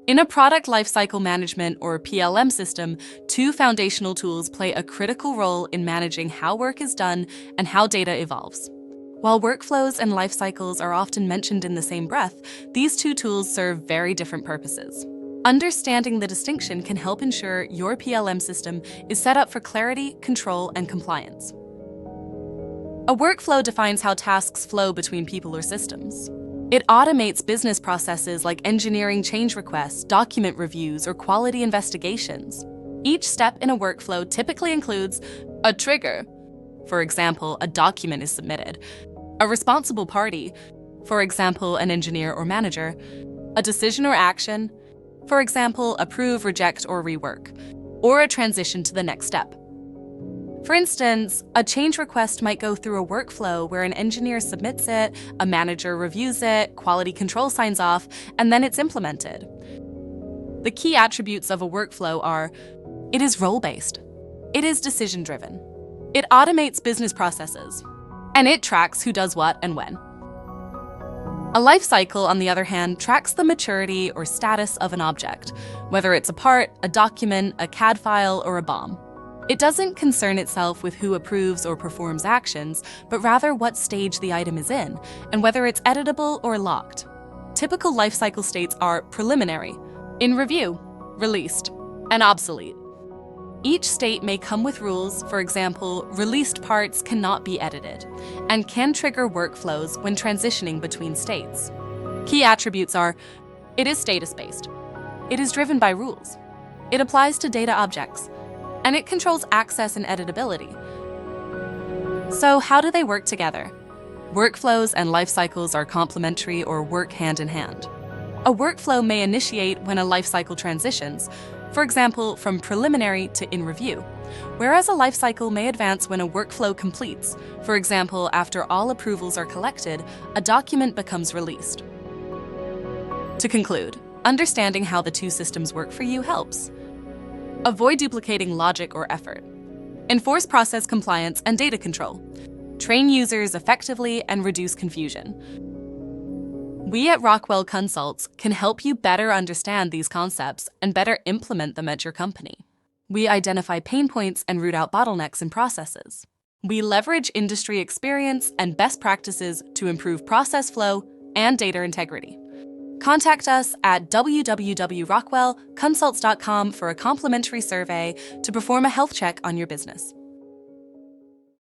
In a product lifecycle management or PLM system, two foundational tools play a critical role in managing how work is done and how data evolves. While workflows and life cycles are often mentioned in the same breath, these two tools serve very different purposes. Understanding the distinction can help ensure your PLM system is set up for clarity, control, and compliance. A workflow defines how tasks flow between people or systems. It automates business processes like engineering change requests, document reviews, or quality investigations. Each step in a workflow typically includes a trigger. For example, a document is submitted. A responsible party. For example, an engineer or manager. A decision or action. For example, approve, reject, or rework. Or a transition to the next step. For instance, a change request might go through a workflow where an engineer submits it, a manager reviews it, quality control signs off, and then it's implemented. The key attributes of a workflow are: it is role-based, it is decision-driven, it automates business processes, and it tracks who does what and when. A life cycle, on the other hand, tracks the maturity or status of an object, whether it's a part, a document, a CAD file, or a BOM. It doesn't concern itself with who approves or performs actions, but rather what stage the item is in, and whether it's editable or locked. Typical lifecycle states are preliminary, in review, released, and obsolete. Each state may come with rules. For example, released parts cannot be edited, and can trigger workflows when transitioning between states. Key attributes are: it is status-based, it is driven by rules, it applies to data objects, and it controls access and editability. So how do they work together? Workflows and life cycles are complementary or work hand in hand. A workflow may initiate when a life cycle transitions, for example, from preliminary to in review, whereas a life cycle may advance when a workflow completes. For example, after all approvals are collected, a document becomes released. To conclude, understanding how the two systems work for you helps. Avoid duplicating logic or effort. Enforce process compliance and data control. Train users effectively and reduce confusion. We at Rockwell Consults can help you better understand these concepts and better implement them at your company. We identify pain points and root out bottlenecks in processes. We leverage industry experience and best practices to improve process flow and data integrity. Contact us at www.rockwellconsults.com for a complimentary survey to perform a health check on your business.